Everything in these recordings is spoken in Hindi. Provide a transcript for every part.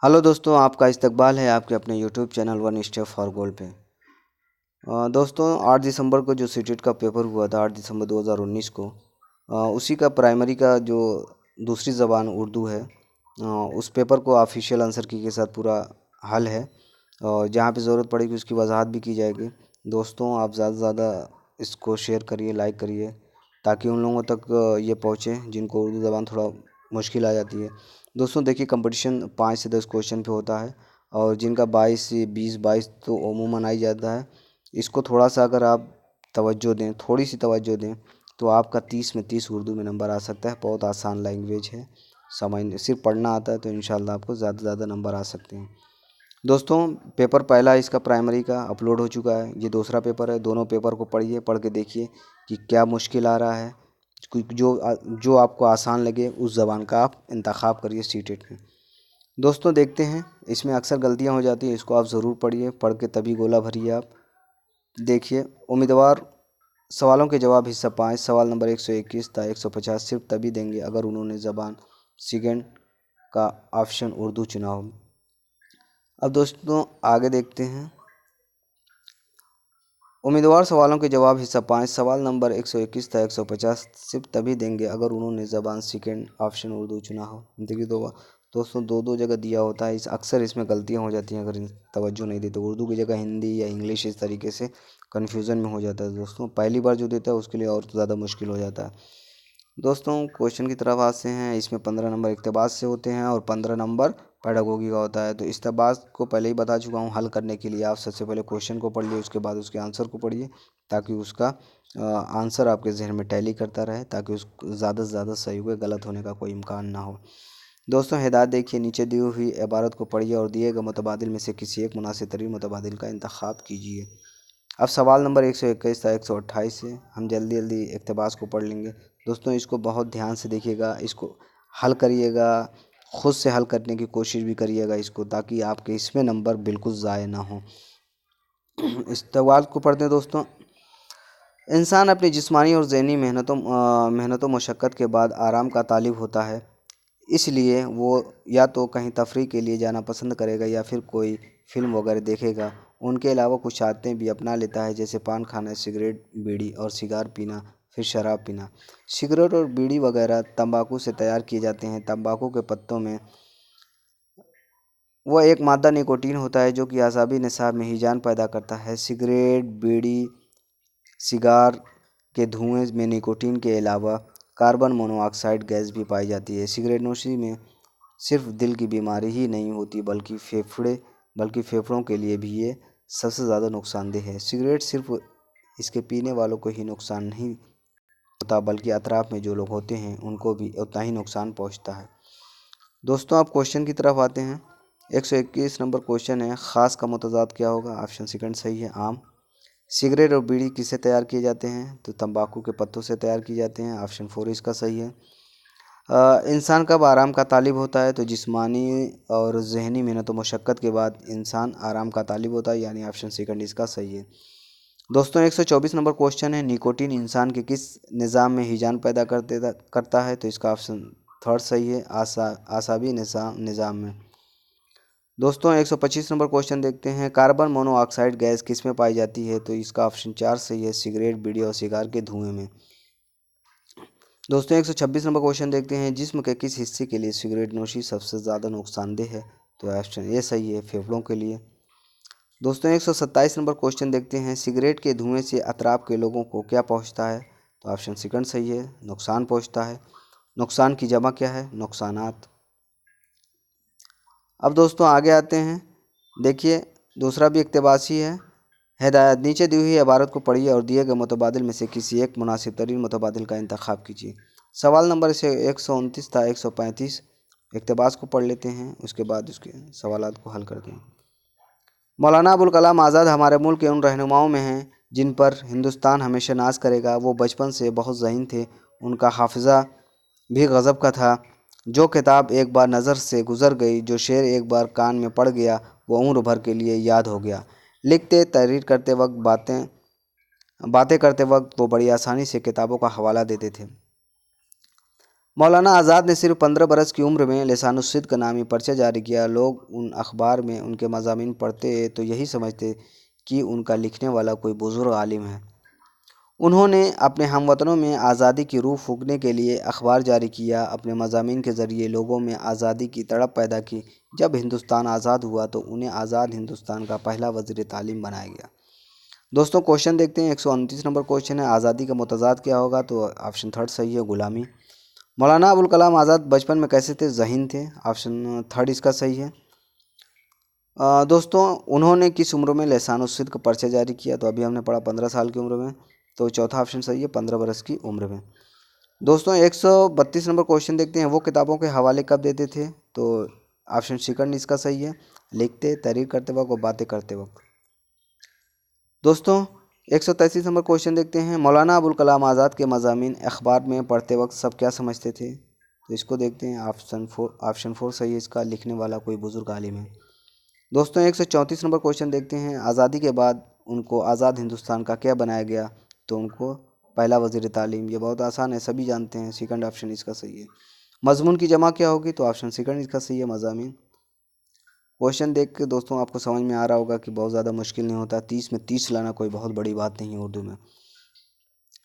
हेलो दोस्तों, आपका इस्तकबाल है आपके अपने YouTube channel one step for goal पे। दोस्तों, 8 दिसंबर को जो सीटेट का पेपर हुआ था, 8 दिसंबर 2019 को, उसी का प्राइमरी का जो दूसरी ज़बान उर्दू है, उस पेपर को ऑफिशियल आंसर की के साथ पूरा हल है। और जहाँ पे ज़रूरत पड़ेगी उसकी वजाहत भी की जाएगी। दोस्तों, आप ज़्यादा से ज़्यादा इसको शेयर करिए, लाइक करिए, ताकि उन लोगों तक ये पहुँचे जिनको उर्दू ज़बान थोड़ा मुश्किल आ जाती है। दोस्तों देखिए, कंपटीशन 5 से 10 क्वेश्चन पे होता है, और जिनका 22 से 20-22 तो अमूमन आ ही जाता है। इसको थोड़ा सा अगर आप तवज्जो दें, थोड़ी सी तवज्जो दें, तो आपका 30 में 30 उर्दू में नंबर आ सकता है। बहुत आसान लैंग्वेज है, समझ सिर्फ पढ़ना आता है तो इंशाल्लाह आपको ज़्यादा से ज़्यादा नंबर आ सकते हैं। दोस्तों, पेपर पहला इसका प्राइमरी का अपलोड हो चुका है, ये दूसरा पेपर है। दोनों पेपर को पढ़िए, पढ़ के देखिए कि क्या मुश्किल आ रहा है। जो आपको आसान लगे उस ज़बान का आप इंतखाब करिए सीटेट में। दोस्तों देखते हैं, इसमें अक्सर गलतियां हो जाती हैं, इसको आप ज़रूर पढ़िए, पढ़ के तभी गोला भरिए आप। देखिए, उम्मीदवार सवालों के जवाब हिस्सा 5 सवाल नंबर 121 था 150 सिर्फ तभी देंगे अगर उन्होंने ज़बान सेकंड का ऑप्शन उर्दू चुना हो। अब दोस्तों आगे देखते हैं। उम्मीदवार सवालों के जवाब हिस्सा 5 सवाल नंबर 121 था 150 सिर्फ तभी देंगे अगर उन्होंने ज़बान सेकंड ऑप्शन उर्दू चुना हो। देखिए दोस्तों, दो दो जगह दिया होता है, इस अक्सर इसमें गलतियां हो जाती हैं अगर तवज्जो नहीं देते। उर्दू की जगह हिंदी या इंग्लिश, इस तरीके से कन्फ्यूज़न में हो जाता है। दोस्तों पहली बार जो देता है उसके लिए और ज़्यादा मुश्किल हो जाता है। दोस्तों क्वेश्चन की तरफ आते हैं। इसमें 15 नंबर इक़्तिबास से होते हैं और 15 नंबर पेडागोगी का होता है। तो इक़्तिबास को पहले ही बता चुका हूँ। हल करने के लिए आप सबसे पहले क्वेश्चन को पढ़िए, उसके बाद उसके आंसर को पढ़िए, ताकि उसका आंसर आपके जहन में टैली करता रहे, ताकि उस ज़्यादा से ज़्यादा सही हुए, गलत होने का कोई इम्कान ना हो। दोस्तों हिदायत देखिए, नीचे दी हुई इबारत को पढ़िए और दिए गए मुतबादिल में से किसी एक मुनासिब तरीन मुतबादिल का इंतखाब कीजिए। अब सवाल नंबर 121 था 128 से हम जल्दी जल्दी इक़्तिबास को पढ़ लेंगे। दोस्तों इसको बहुत ध्यान से देखिएगा, इसको हल करिएगा, ख़ुद से हल करने की कोशिश भी करिएगा इसको, ताकि आपके इसमें नंबर बिल्कुल ज़ाय ना हो। इस सवाल को पढ़ते हैं दोस्तों। इंसान अपनी जिस्मानी और ज़हनी मेहनतों मशक्क़त के बाद आराम का तालिब होता है, इसलिए वो या तो कहीं तफरीह के लिए जाना पसंद करेगा या फिर कोई फ़िल्म वगैरह देखेगा। उनके अलावा कुछ आदतें भी अपना लेता है, जैसे पान खाना, सिगरेट, बीड़ी और सिगार पीना, फिर शराब पीना। सिगरेट और बीड़ी वगैरह तंबाकू से तैयार किए जाते हैं। तंबाकू के पत्तों में वह एक मादा निकोटीन होता है जो कि आज़ाबी निसाब में हिजान पैदा करता है। सिगरेट, बीड़ी, सिगार के धुएं में निकोटीन के अलावा कार्बन मोनोऑक्साइड गैस भी पाई जाती है। सिगरेट नोशी में सिर्फ दिल की बीमारी ही नहीं होती, बल्कि फेफड़ों के लिए भी ये सबसे ज़्यादा नुकसानदेह है। सिगरेट सिर्फ इसके पीने वालों को ही नुकसान नहीं होता, बल्कि अतराफ़ में जो लोग होते हैं उनको भी उतना ही नुकसान पहुंचता है। दोस्तों आप क्वेश्चन की तरफ आते हैं। 121 नंबर क्वेश्चन है, ख़ास का मुतज़ाद क्या होगा? ऑप्शन सेकंड सही है, आम। सिगरेट और बीड़ी किससे तैयार किए जाते हैं? तो तंबाकू के पत्तों से तैयार किए जाते हैं। ऑप्शन 4 इसका सही है। इंसान कब आराम का तालिब होता है? तो जिस्मानी और ज़हनी मेहनत व मशक्क़त के बाद इंसान आराम का तालिब होता है, यानी ऑप्शन सेकंड इसका सही है। दोस्तों 124 नंबर क्वेश्चन है, निकोटीन इंसान के किस निज़ाम में हिजान पैदा करता है? तो इसका ऑप्शन थर्ड सही है, आसाबी निज़ाम में। दोस्तों 125 नंबर क्वेश्चन देखते हैं, कार्बन मोनोऑक्साइड गैस किस में पाई जाती है? तो इसका ऑप्शन 4 सही है, सिगरेट, बीड़ी और सिगार के धुएं में। दोस्तों 126 नंबर क्वेश्चन देखते हैं, जिस्म के किस हिस्से के लिए सिगरेट नोशी सबसे ज़्यादा नुकसानदेह है? तो ऑप्शन ए सही है, फेफड़ों के लिए। दोस्तों 127 नंबर क्वेश्चन देखते हैं, सिगरेट के धुएं से अतराफ के लोगों को क्या पहुंचता है? तो ऑप्शन सेकंड सही है, नुकसान पहुंचता है। नुकसान की जमा क्या है? नुकसानात। अब दोस्तों आगे आते हैं। देखिए दूसरा भी इक़्तिबासी है। हिदायत, नीचे दी हुई इबारत को पढ़िए और दिए गए मुतबादिल में से किसी एक मुनासिब तरीन मुतबादिल का इंतखाब कीजिए। सवाल नंबर से 129 था 135। इक़्तिबास को पढ़ लेते हैं, उसके बाद उसके सवालात को हल करते हैं। मौलाना अबुल कलाम आज़ाद हमारे मुल्क के उन रहनुमाओं में हैं जिन पर हिंदुस्तान हमेशा नाज करेगा। वो बचपन से बहुत ज़हीन थे, उनका हाफिज़ा भी गज़ब का था। जो किताब एक बार नज़र से गुज़र गई, जो शेर एक बार कान में पड़ गया, वो उम्र भर के लिए याद हो गया। लिखते, तहरीर करते वक्त, बातें करते वक्त वो बड़ी आसानी से किताबों का हवाला देते थे। मौलाना आज़ाद ने सिर्फ 15 बरस की उम्र में लिसानुस्सिद्क़ का नामी पर्चा जारी किया। लोग उन अखबार में उनके मज़ामीन पढ़ते तो यही समझते कि उनका लिखने वाला कोई बुज़ुर्ग आलिम है। उन्होंने अपने हमवतनों में आज़ादी की रूह फूँकने के लिए अखबार जारी किया, अपने मज़ामीन के ज़रिए लोगों में आज़ादी की तड़प पैदा की। जब हिंदुस्तान आज़ाद हुआ तो उन्हें आज़ाद हिंदुस्तान का पहला वज़ीर तालीम बनाया गया। दोस्तों क्वेश्चन देखते हैं। 129 नंबर क्वेश्चन है, आज़ादी का मुतज़ाद क्या होगा? तो ऑप्शन थर्ड सही है, गुलामी। मौलाना अबुल कलाम आज़ाद बचपन में कैसे थे? ज़हीन थे। ऑप्शन थर्ड इसका सही है। दोस्तों उन्होंने किस उम्र में लिसानुस्सिद्क़ का पर्चा जारी किया? तो अभी हमने पढ़ा 15 साल की उम्र में, तो चौथा ऑप्शन सही है, 15 बरस की उम्र में। दोस्तों 132 नंबर क्वेश्चन देखते हैं, वो किताबों के हवाले कब देते थे? तो ऑप्शन सेकंड इसका सही है, लिखते, तहरीर करते वक्त और बातें करते वक्त। दोस्तों 133 नंबर क्वेश्चन देखते हैं, मौलाना अबुल कलाम आज़ाद के मज़ामीन अखबार में पढ़ते वक्त सब क्या समझते थे? तो इसको देखते हैं। ऑप्शन फोर सही है इसका, लिखने वाला कोई बुज़ुर्ग आलिम है। दोस्तों 134 नंबर क्वेश्चन देखते हैं, आज़ादी के बाद उनको आज़ाद हिंदुस्तान का क्या बनाया गया? तो उनको पहला वज़ीर तालीम। ये बहुत आसान है, सभी जानते हैं, सेकंड ऑप्शन इसका सही है। मजमून की जमा क्या होगी? तो ऑप्शन सेकंड इसका सही है, मज़ामीन। क्वेश्चन देख के दोस्तों आपको समझ में आ रहा होगा कि बहुत ज़्यादा मुश्किल नहीं होता, 30 में 30 लाना कोई बहुत बड़ी बात नहीं है उर्दू में।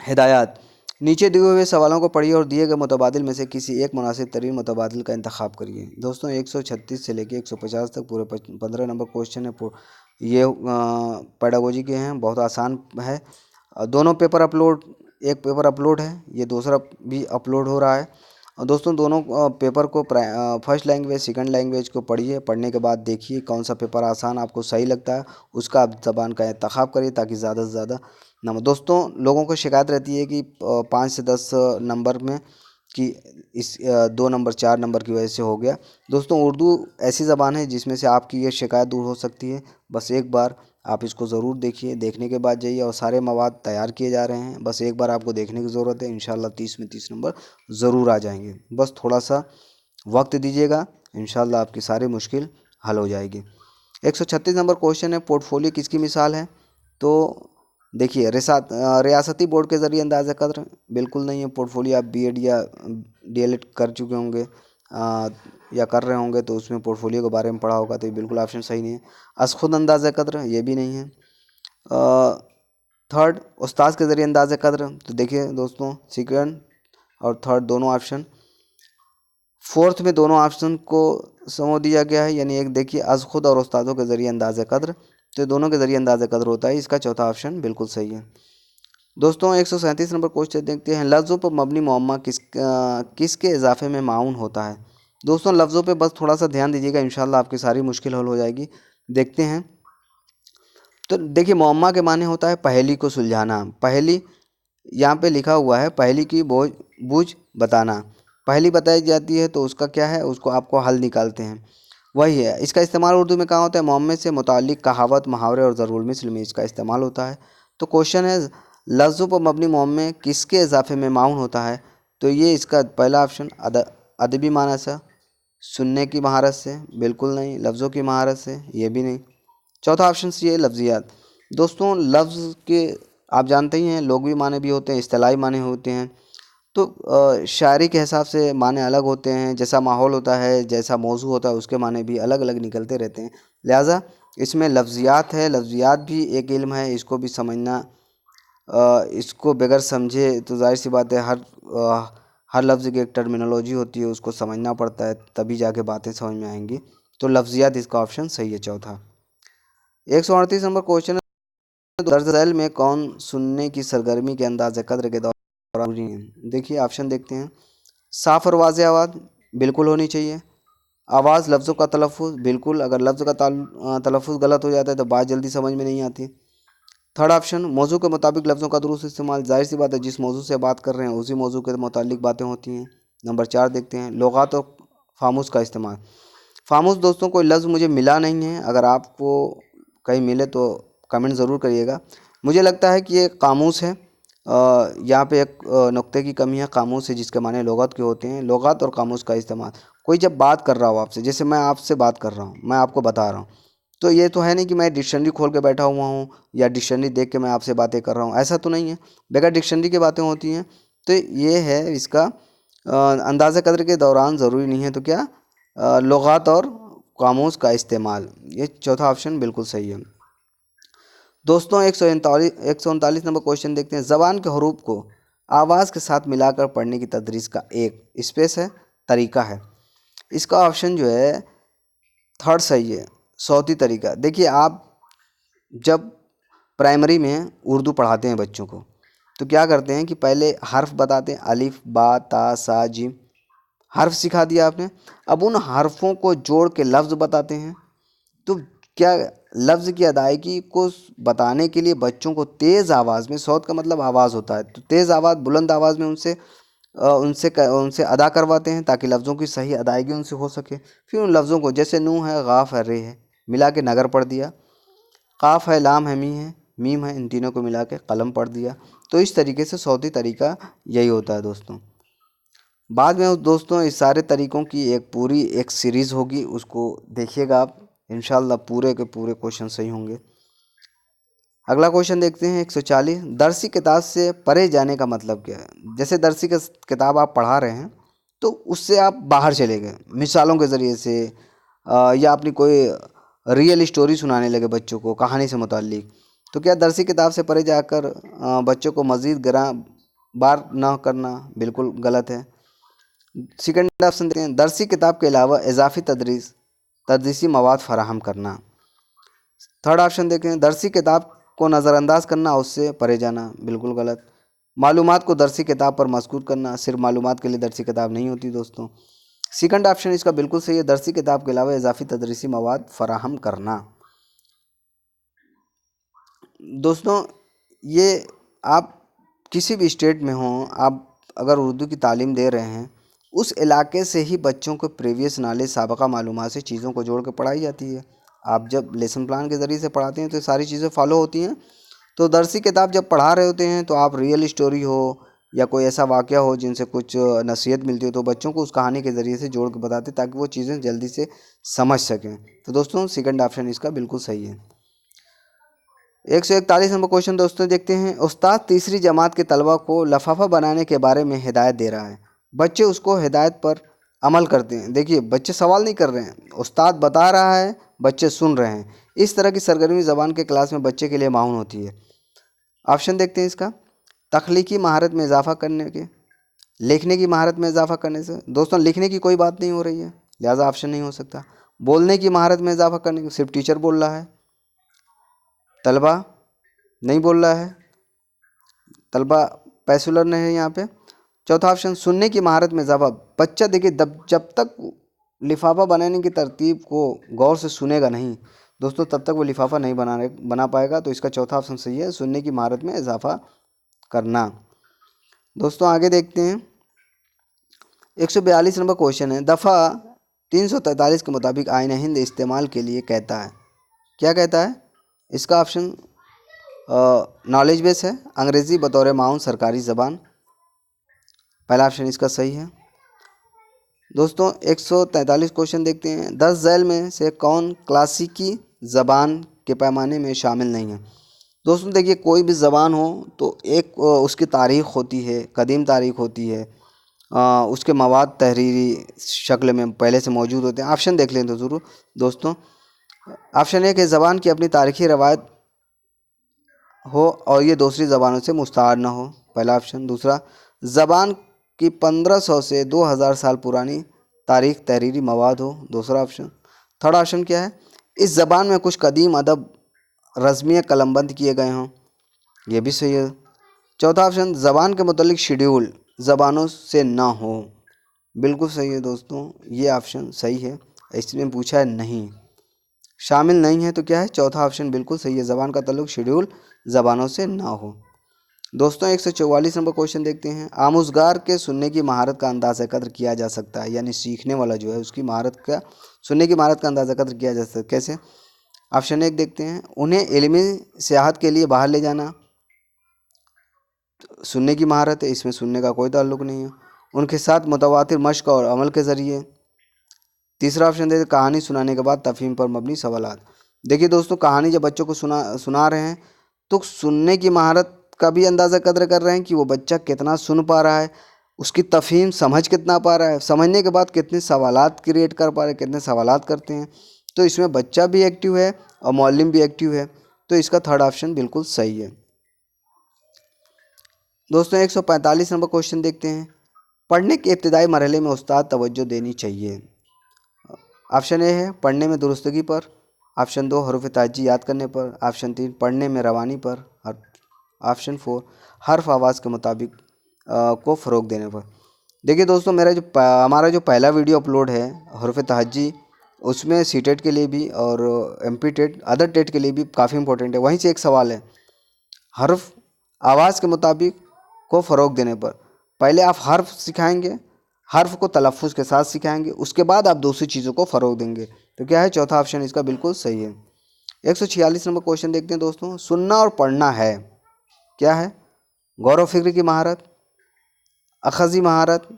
हिदायत, नीचे दिए हुए सवालों को पढ़िए और दिए गए मुतबादिल में से किसी एक मुनासिब तरीन मुतबादिल का इंतखाब करिए। दोस्तों 136 से लेकर 150 तक पूरे 15 नंबर क्वेश्चन है। ये पेडागोजी के हैं, बहुत आसान है। दोनों पेपर अपलोड, एक पेपर अपलोड है, ये दूसरा भी अपलोड हो रहा है। और दोस्तों दोनों पेपर को फर्स्ट लैंग्वेज सेकंड लैंग्वेज को पढ़िए, पढ़ने के बाद देखिए कौन सा पेपर आसान आपको सही लगता है, उसका आप ज़बान का इंतखाब करिए ताकि ज़्यादा से ज़्यादा नंबर। दोस्तों लोगों को शिकायत रहती है कि 5 से 10 नंबर में कि इस 2 नंबर 4 नंबर की वजह से हो गया। दोस्तों उर्दू ऐसी ज़बान है जिसमें से आपकी ये शिकायत दूर हो सकती है। बस एक बार आप इसको ज़रूर देखिए, देखने के बाद जाइए, और सारे मवाद तैयार किए जा रहे हैं, बस एक बार आपको देखने की ज़रूरत है। इंशाल्लाह 30 में 30 नंबर ज़रूर आ जाएंगे, बस थोड़ा सा वक्त दीजिएगा, इंशाल्लाह आपकी सारी मुश्किल हल हो जाएगी। 136 नंबर क्वेश्चन है, पोर्टफोलियो किसकी मिसाल है? तो देखिए रियासती बोर्ड के ज़रिए अंदाज़ कद्र बिल्कुल नहीं है। पोर्टफोलियो आप बीएड या डीएलएड कर चुके होंगे या कर रहे होंगे तो उसमें पोर्टफोलियो के बारे में पढ़ा होगा, तो ये बिल्कुल ऑप्शन सही नहीं है। खुद अंदाज़ कद्र ये भी नहीं है। थर्ड उस्ताद के ज़रिए अंदाज़ कद्र, तो देखिए दोस्तों सेकंड और थर्ड दोनों ऑप्शन। फोर्थ में दोनों ऑप्शन को समझ दिया गया है, यानी एक देखिए खुद और उस्तादों के ज़रिए अंदाज़ कद्र, तो दोनों के ज़रिए अंदाज़ कद्र होता है, इसका चौथा ऑप्शन बिल्कुल सही है। दोस्तों 137 नंबर क्वेश्चन देखते हैं, लफ्ज़ों पर मबनी मुअम्मा किसके इजाफे में माउन होता है? दोस्तों लफ्ज़ों पे बस थोड़ा सा ध्यान दीजिएगा, इंशाल्लाह आपकी सारी मुश्किल हल हो जाएगी। देखते हैं। तो देखिए मुअम्मा के माने होता है पहेली को सुलझाना। पहेली यहाँ पे लिखा हुआ है, पहेली की बूझ बताना। पहेली बताई जाती है तो उसका क्या है, उसको आपको हल निकालते हैं, वही है। इसका इस्तेमाल उर्दू में कहाँ होता है? मुअम्मे से मुताल्लिक़ कहावत, मुहावरे और ज़रूर मिस्ल में इसका इस्तेमाल होता है। तो क्वेश्चन है, लफ्ज़ों पर मबनी मुअम्मे किसके इजाफे में माउन होता है? तो ये इसका पहला ऑप्शन अदबी माना से, सुनने की महारत से, बिल्कुल नहीं। लफ्ज़ों की महारत से, ये भी नहीं। चौथा ऑप्शन सी है लफ्ज़ियात। दोस्तों लफ्ज़ के आप जानते ही हैं लोगवी माने भी होते हैं, इस्तिलाही माने होते हैं। तो शायरी के हिसाब से माने अलग होते हैं, जैसा माहौल होता है, जैसा मौजू होता है, उसके माने भी अलग अलग निकलते रहते हैं। लिहाजा इसमें लफ्ज़ियात है, लफ्ज़ियात भी एक इल्म है, इसको भी समझना, इसको बगैर समझे तो जाहिर सी बात है हर लफ्ज़ की एक टर्मिनोलॉजी होती है, उसको समझना पड़ता है, तभी जाके बातें समझ में आएंगी। तो लफ्ज़ियात इसका ऑप्शन सही है, चौथा। 138 नंबर क्वेश्चन, दर्ज झैल में कौन सुनने की सरगर्मी के अंदाज़ कद्र के दौरान ज़रूरी है? देखिए ऑप्शन देखते हैं। साफ़ और वाज़ेह आवाज़ बिल्कुल होनी चाहिए। आवाज़ लफ्ज़ों का तलफ़ुज़ बिल्कुल, अगर लफ्ज़ का तलफ़ुज़ गलत हो जाता है तो बात जल्दी समझ में नहीं आती। थर्ड ऑप्शन, मौजू के मुताबिक लफ्ज़ों का दुरुस्त इस्तेमाल। जाहिर सी बात है जिस मौजू से बात कर रहे हैं उसी मौजू के मुतालिक बातें होती हैं। नंबर 4 देखते हैं, लुग़ात और फ़ामूस का इस्तेमाल। फ़ामूस दोस्तों कोई लफ्ज़ मुझे मिला नहीं है, अगर आपको कहीं मिले तो कमेंट ज़रूर करिएगा। मुझे लगता है कि ये कामूस है। यहाँ पे एक नुक्ते की कमी है, कामूस है जिसके माने लुग़त के होते हैं। लुग़त और कामूस का इस्तेमाल, कोई जब बात कर रहा हो आपसे, जैसे मैं आपसे बात कर रहा हूँ, मैं आपको बता रहा हूँ, तो ये तो है नहीं कि मैं डिक्शनरी खोल के बैठा हुआ हूँ या डिक्शनरी देख के मैं आपसे बातें कर रहा हूँ, ऐसा तो नहीं है। बगैर डिक्शनरी की बातें होती हैं। तो ये है इसका अंदाज़ा कद्र के दौरान ज़रूरी नहीं है तो क्या, लुगात और कामूस का इस्तेमाल। ये चौथा ऑप्शन बिल्कुल सही है। दोस्तों 139 नंबर क्वेश्चन देखते हैं। ज़बान के हरूफ को आवाज़ के साथ मिलाकर पढ़ने की तदरीस का एक स्पेस है, तरीका है। इसका ऑप्शन जो है थर्ड सही है, सौती तरीका। देखिए आप जब प्राइमरी में उर्दू पढ़ाते हैं बच्चों को तो क्या करते हैं कि पहले हर्फ बताते हैं, अलिफ बा ता सा जिम, हर्फ सिखा दिया आपने। अब उन हर्फों को जोड़ के लफ्ज़ बताते हैं। तो क्या लफ्ज़ की अदायगी को बताने के लिए बच्चों को तेज़ आवाज़ में, सौत का मतलब आवाज़ होता है, तो तेज़ आवाज़ बुलंद आवाज़ में उनसे अदा करवाते हैं ताकि लफ्ज़ों की सही अदायगी उनसे हो सके। फिर उन लफ्ज़ों को जैसे नू है, गाफ है, रे है, मिला के नगर पढ़ दिया, काफ है, लाम है, मीम है, इन तीनों को मिला के कलम पढ़ दिया। तो इस तरीके से सौती तरीका यही होता है दोस्तों। बाद में दोस्तों इस सारे तरीक़ों की एक पूरी एक सीरीज़ होगी, उसको देखिएगा आप, इंशाल्लाह पूरे के पूरे क्वेश्चन सही होंगे। अगला क्वेश्चन देखते हैं 140। दरसी किताब से परे जाने का मतलब क्या है। जैसे दरसी का किताब आप पढ़ा रहे हैं तो उससे आप बाहर चले गए, मिसालों के ज़रिए से या अपनी कोई रियल स्टोरी सुनाने लगे बच्चों को कहानी से मुताल्लिक, तो क्या दरसी किताब से परे जाकर बच्चों को मज़ीद गरा बार ना करना बिल्कुल गलत है। सेकंड ऑप्शन देखते हैं, दरसी किताब के अलावा इजाफी तदरीसी मवाद फराहम करना। थर्ड ऑप्शन देखें, दरसी किताब को नज़रअंदाज करना, उससे परे जाना, बिल्कुल गलत। मालूमात को दरसी किताब पर मज़कूर करना, सिर्फ मालूमात के लिए दरसी किताब नहीं होती दोस्तों। सेकंड ऑप्शन इसका बिल्कुल सही है, दरसी किताब के अलावा इजाफी तदरीसी मवाद फराहम करना। दोस्तों ये आप किसी भी स्टेट में हों, आप अगर उर्दू की तालीम दे रहे हैं, उस इलाके से ही बच्चों को प्रीवियस नॉलेज, साबका मालूमात से चीज़ों को जोड़ के पढ़ाई जाती है। आप जब लेसन प्लान के ज़रिए से पढ़ाते हैं तो सारी चीज़ें फॉलो होती हैं। तो दरसी किताब जब पढ़ा रहे होते हैं तो आप रियल स्टोरी हो या कोई ऐसा वाक़या हो जिनसे कुछ नसीहत मिलती हो तो बच्चों को उस कहानी के ज़रिए से जोड़ के बताते ताकि वो चीज़ें जल्दी से समझ सकें। तो दोस्तों सेकंड ऑप्शन इसका बिल्कुल सही है। 141 नंबर क्वेश्चन दोस्तों देखते हैं। उस्ताद तीसरी जमात के तलबा को लफाफा बनाने के बारे में हिदायत दे रहा है, बच्चे उसको हिदायत पर अमल करते हैं। देखिए बच्चे सवाल नहीं कर रहे हैं, उस्ताद बता रहा है, बच्चे सुन रहे हैं। इस तरह की सरगर्मी ज़बान के क्लास में बच्चे के लिए माऊन होती है। ऑप्शन देखते हैं इसका, तख्लीकी महारत में इजाफा करने के, लिखने की महारत में इजाफा करने से। दोस्तों लिखने की कोई बात नहीं हो रही है, लिहाजा ऑप्शन नहीं हो सकता। बोलने की महारत में इजाफा करने की, सिर्फ टीचर बोल रहा है, तलबा नहीं बोल रहा है, तलबा पैसुलर नहीं है यहाँ पे। चौथा ऑप्शन सुनने की महारत में इजाफा, बच्चा देखिए जब तक लिफाफा बनाने की तरतीब को गौर से सुनेगा नहीं दोस्तों, तब तक वो लिफाफा नहीं बना पाएगा। तो इसका चौथा ऑप्शन सही है, सुनने की महारत में इजाफा करना। दोस्तों आगे देखते हैं 142 नंबर क्वेश्चन है। दफ़ा 343 के मुताबिक आईन हिंद इस्तेमाल के लिए कहता है, क्या कहता है। इसका ऑप्शन नॉलेज बेस है, अंग्रेज़ी बतौर माउन सरकारी ज़बान, पहला ऑप्शन इसका सही है। दोस्तों 143 क्वेश्चन देखते हैं। 10 झैल में से कौन क्लासिकी ज़बान के पैमाने में शामिल नहीं है। दोस्तों देखिए कोई भी ज़बान हो तो एक उसकी तारीख़ होती है, कदीम तारीख़ होती है, उसके मवाद तहरीरी शक्ल में पहले से मौजूद होते हैं। ऑप्शन देख लें तो ज़रूर दोस्तों। ऑप्शन ए कि ज़बान की अपनी तारीख़ी रवायत हो और ये दूसरी ज़बानों से मुस्तार ना हो, पहला ऑप्शन। दूसरा, ज़बान की 1500 से 2000 साल पुरानी तारीख़ तहरीरी मवाद हो, दूसरा ऑप्शन। थर्ड ऑप्शन क्या है, इस ज़बान में कुछ कदीम अदब रज़मिया कलमबंद किए गए हों, ये भी सही है। चौथा ऑप्शन, ज़बान के मुतल्लिक शेड्यूल ज़बानों से ना हो, बिल्कुल सही है दोस्तों, ये ऑप्शन सही है। इसमें पूछा है नहीं, शामिल नहीं है तो क्या है, चौथा ऑप्शन बिल्कुल सही है, ज़बान का ताल्लुक शेड्यूल ज़बानों से ना हो। दोस्तों 144 नंबर क्वेश्चन देखते हैं। आमुज़गार के सुनने की महारत का अंदाज़ा कद्र किया जा सकता है, यानी सीखने वाला जो है उसकी महारत का, सुनने की महारत का अंदाज़ा कद्र किया जा सकता है, कैसे। ऑप्शन एक देखते हैं, उन्हें इल्मी सियाहत के लिए बाहर ले जाना, सुनने की महारत है, इसमें सुनने का कोई ताल्लुक नहीं है। उनके साथ मुतवातिर मश्क और अमल के ज़रिए। तीसरा ऑप्शन देते कहानी सुनाने के बाद तफहीम पर मबनी सवालात। देखिए दोस्तों कहानी जब बच्चों को सुना रहे हैं तो सुनने की महारत का भी अंदाज़ा कद्र कर रहे हैं कि वो बच्चा कितना सुन पा रहा है। उसकी तफहीम समझ कितना पा रहा है, समझने के बाद कितने सवालात क्रिएट कर पा रहे हैं, कितने सवालात करते हैं। तो इसमें बच्चा भी एक्टिव है और मौलिम भी एक्टिव है, तो इसका थर्ड ऑप्शन बिल्कुल सही है। दोस्तों 145 नंबर क्वेश्चन देखते हैं। पढ़ने के इब्तिदाई मरहले में उस्ताद तवज्जो देनी चाहिए। ऑप्शन ए है पढ़ने में दुरुस्तगी पर, ऑप्शन 2 हरूफ ताजी याद करने पर, ऑप्शन 3 पढ़ने में रवानी पर, और ऑप्शन 4 हर्फ आवाज़ के मुताबिक को फ़रोग देने पर। देखिए दोस्तों, हमारा जो पहला वीडियो अपलोड है हरूफ तहज्जी, उसमें सीटेट के लिए भी और एमपी टेट अदर टेट के लिए भी काफ़ी इंपॉर्टेंट है। वहीं से एक सवाल है, हर्फ आवाज़ के मुताबिक को फ़रोग देने पर। पहले आप हर्फ सिखाएंगे, हर्फ को तलफ़ुज़ के साथ सिखाएंगे, उसके बाद आप दूसरी चीज़ों को फ़रोग देंगे। तो क्या है, चौथा ऑप्शन इसका बिल्कुल सही है। 146 नंबर क्वेश्चन देखते हैं दोस्तों। सुनना और पढ़ना है क्या है? गौर फिक्र की महारत, अखज़ी महारत,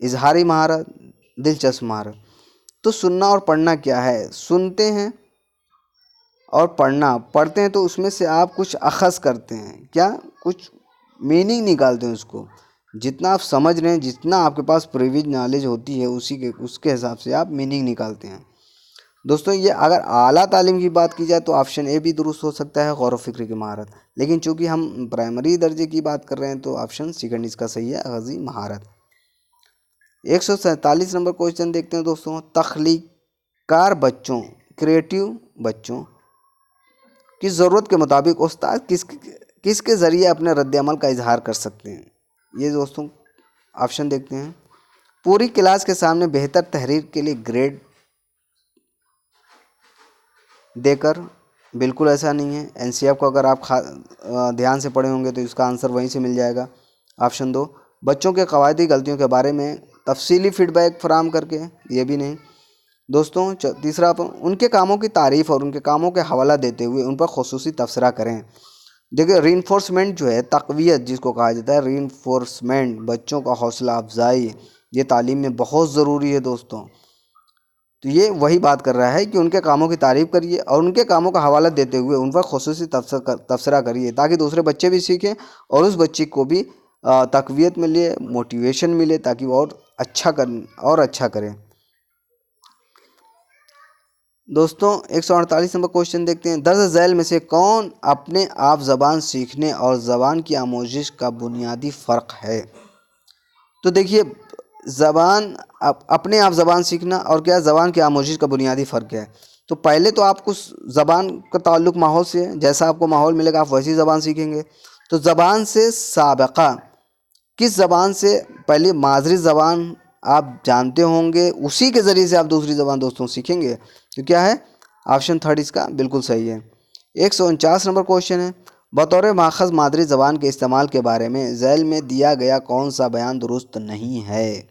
इजहारी महारत, दिलचस्प महारत। तो सुनना और पढ़ना क्या है? सुनते हैं और पढ़ते हैं तो उसमें से आप कुछ अखज़ करते हैं, क्या कुछ मीनिंग निकालते हैं उसको। जितना आप समझ रहे हैं, जितना आपके पास प्रीवियस नॉलेज होती है उसके हिसाब से आप मीनिंग निकालते हैं। दोस्तों ये अगर आला तालीम की बात की जाए तो ऑप्शन ए भी दुरुस्त हो सकता है, गौर फ़िक्र की महारत। लेकिन चूंकि हम प्राइमरी दर्जे की बात कर रहे हैं तो ऑप्शन सेकंड इसका सही है, अखज़ी महारत। 147 नंबर क्वेश्चन देखते हैं दोस्तों। तख्लीकार बच्चों, क्रिएटिव बच्चों की ज़रूरत के मुताबिक उस्ताद किसके ज़रिए अपने रद्द-ए-अमल का इजहार कर सकते हैं? ये दोस्तों ऑप्शन देखते हैं। पूरी क्लास के सामने बेहतर तहरीर के लिए ग्रेड देकर, बिल्कुल ऐसा नहीं है। एनसीएफ को अगर आप ध्यान से पढ़े होंगे तो इसका आंसर वहीं से मिल जाएगा। ऑप्शन 2 बच्चों के कवायदी गलतियों के बारे में तफसीली फीडबैक फराम करके, ये भी नहीं। दोस्तों तीसरा, उनके कामों की तारीफ़ और उनके कामों के हवाला देते हुए उन पर खुसूसी तबसरा करें। देखिए रीइंफोर्समेंट जो है, तक़वियत जिसको कहा जाता है, रीइंफोर्समेंट, बच्चों का हौसला अफजाई, ये तालीम में बहुत ज़रूरी है दोस्तों। तो ये वही बात कर रहा है कि उनके कामों की तारीफ़ करिए और उनके कामों का हवाला देते हुए उन पर खुसूसी तबसरा करिए, ताकि दूसरे बच्चे भी सीखें और उस बच्चे को भी तक़वियत मिले, मोटिवेशन मिले, ताकि वो और अच्छा करें। दोस्तों 148 नंबर क्वेश्चन देखते हैं। दर्ज झैल में से कौन अपने आप ज़बान सीखने और ज़बान की आमोजिश का बुनियादी फ़र्क है? तो देखिए, अपने आप ज़बान सीखना और क्या ज़बान की आमोजिश का बुनियादी फ़र्क है। तो पहले तो आपको ज़बान का ताल्लुक़ माहौल से है, जैसा आपको माहौल मिलेगा आप वैसी ज़बान सीखेंगे। तो ज़बान से साबिक़ा, किस ज़बान से पहले मादरी ज़बान आप जानते होंगे, उसी के ज़रिए से आप दूसरी ज़बान दोस्तों सीखेंगे। तो क्या है, ऑप्शन थर्ड इसका बिल्कुल सही है। 149 नंबर क्वेश्चन है। बतौर माखज़ मादरी ज़बान के इस्तेमाल के बारे में झैल में दिया गया कौन सा बयान दुरुस्त नहीं है?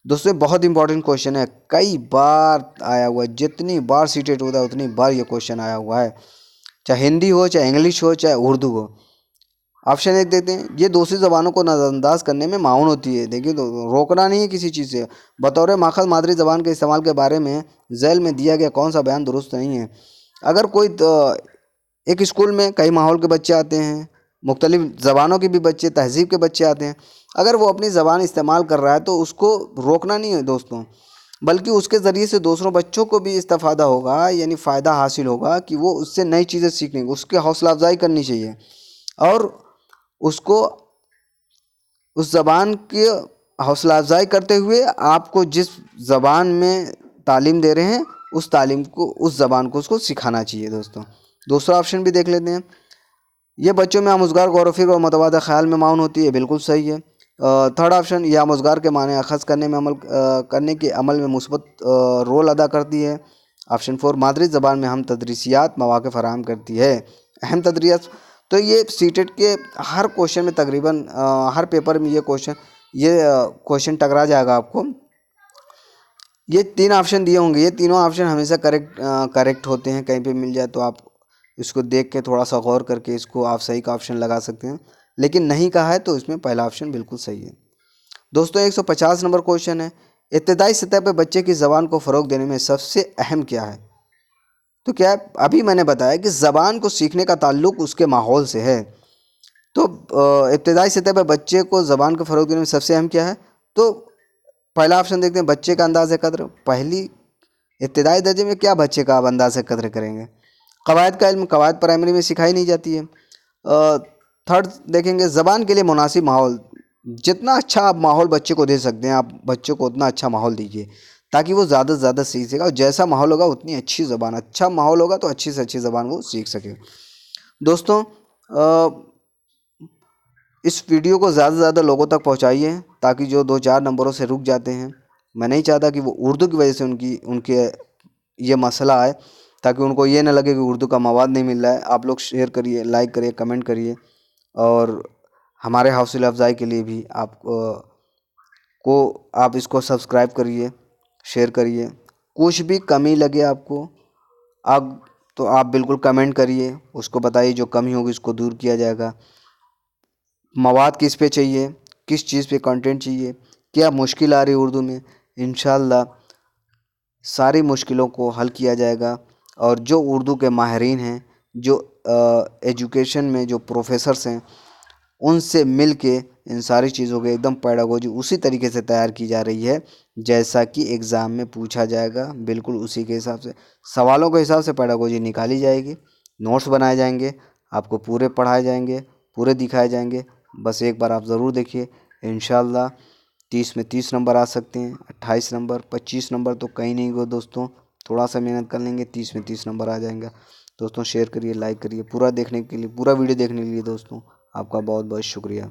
दोस्तों बहुत इंपॉर्टेंट क्वेश्चन है, कई बार आया हुआ है, जितनी बार सीटेट होता है उतनी बार ये क्वेश्चन आया हुआ है, चाहे हिंदी हो, चाहे इंग्लिश हो, चाहे उर्दू हो। ऑप्शन 1 देते हैं। ये दूसरी ज़बानों को नज़रअंदाज करने में माउन होती है। देखिए, तो रोकना नहीं है किसी चीज़ से। बतौर माखज़ मादरी ज़बान के इस्तेमाल के बारे में झैल में दिया गया कौन सा बयान दुरुस्त नहीं है? अगर कोई एक स्कूल में कई माहौल के बच्चे आते हैं, मुख्तलिफ़ ज़बानों के भी बच्चे, तहज़ीब के बच्चे आते हैं, अगर वो अपनी ज़बान इस्तेमाल कर रहा है तो उसको रोकना नहीं है दोस्तों, बल्कि उसके ज़रिए से दूसरों बच्चों को भी इस्तेफ़ादा होगा, यानी फ़ायदा हासिल होगा कि वो उससे नई चीज़ें सीखेंगे, उसकी हौसला अफजाई करनी चाहिए और उसको उस ज़बान की हौसला अफजाई करते हुए आपको जिस ज़बान में तालीम दे रहे हैं उस तालीम को, उस ज़बान को उसको सिखाना चाहिए दोस्तों। दूसरा ऑप्शन भी देख लेते हैं। ये बच्चों में आमुज़गार गौर व फिक्र और मुतबादिल ख्याल में माउन होती है, बिल्कुल सही है। थर्ड ऑप्शन, यह आमुज़गार के माने अखज़ करने के अमल में मुस्बत रोल अदा करती है। ऑप्शन 4, मादरी ज़बान में हम तदरीसियात मौक़े फ़राहम करती है, अहम तदरीस। तो ये सीटेट के हर क्वेश्चन में तकरीबन हर पेपर में ये क्वेश्चन टकरा जाएगा आपको। ये 3 ऑप्शन दिए होंगे, ये तीनों ऑप्शन हमेशा करेक्ट होते हैं। कहीं पे मिल जाए तो आप इसको देख के थोड़ा सा गौर करके इसको आप सही का ऑप्शन लगा सकते हैं, लेकिन नहीं कहा है तो इसमें पहला ऑप्शन बिल्कुल सही है। दोस्तों 150 नंबर क्वेश्चन है। इब्तदाई सतह पर बच्चे की ज़बान को फ़रोग देने में सबसे अहम क्या है? तो क्या है, अभी मैंने बताया कि ज़बान को सीखने का ताल्लुक़ उसके माहौल से है। तो इब्तदाई सतह पर बच्चे को ज़बान को फ़रोग देने में सबसे अहम क्या है? तो पहला ऑप्शन देखते हैं, बच्चे का अंदाज़ कद्र। पहली इब्तदाई दर्जे में क्या बच्चे का आप अंदाज़ कद्र करेंगे? कवायद का इल्म, कवायद प्राइमरी में सिखाई नहीं जाती है। थर्ड देखेंगे, ज़बान के लिए मुनासिब माहौल। जितना अच्छा आप माहौल बच्चे को दे सकते हैं, आप बच्चे को उतना अच्छा माहौल दीजिए ताकि वो ज़्यादा से ज़्यादा सीख सकेगा, और जैसा माहौल होगा उतनी अच्छी ज़बान, अच्छा माहौल होगा तो अच्छी से अच्छी ज़बान वो सीख सके। दोस्तों, इस वीडियो को ज़्यादा से ज़्यादा लोगों तक पहुंचाइए ताकि जो 2-4 नंबरों से रुक जाते हैं, मैं नहीं चाहता कि वो उर्दू की वजह से उनके ये मसला आए, ताकि उनको ये ना लगे कि उर्दू का मवाद नहीं मिल रहा है। आप लोग शेयर करिए, लाइक करिए, कमेंट करिए, और हमारे हौसला अफजाई के लिए भी आप इसको सब्सक्राइब करिए, शेयर करिए। कुछ भी कमी लगे आपको, आप तो आप बिल्कुल कमेंट करिए, उसको बताइए जो कमी होगी उसको दूर किया जाएगा। मवाद किस पे चाहिए, किस चीज़ पे कंटेंट चाहिए, क्या मुश्किल आ रही है उर्दू में, इंशाल्लाह सारी मुश्किलों को हल किया जाएगा। और जो उर्दू के माहिरीन हैं, जो एजुकेशन में जो प्रोफेसर्स हैं, उनसे मिल के इन सारी चीज़ों के एकदम पैडागोजी उसी तरीके से तैयार की जा रही है जैसा कि एग्ज़ाम में पूछा जाएगा। बिल्कुल उसी के हिसाब से, सवालों के हिसाब से पैडागोजी निकाली जाएगी, नोट्स बनाए जाएंगे, आपको पूरे पढ़ाए जाएंगे, पूरे दिखाए जाएंगे। बस एक बार आप ज़रूर देखिए, इंशाल्लाह 30 में 30 नंबर आ सकते हैं, 28 नंबर, 25 नंबर तो कहीं नहीं गो दोस्तों। थोड़ा सा मेहनत कर लेंगे, 30 में 30 नंबर आ जाएगा। दोस्तों शेयर करिए, लाइक करिए, पूरा वीडियो देखने के लिए दोस्तों आपका बहुत बहुत शुक्रिया।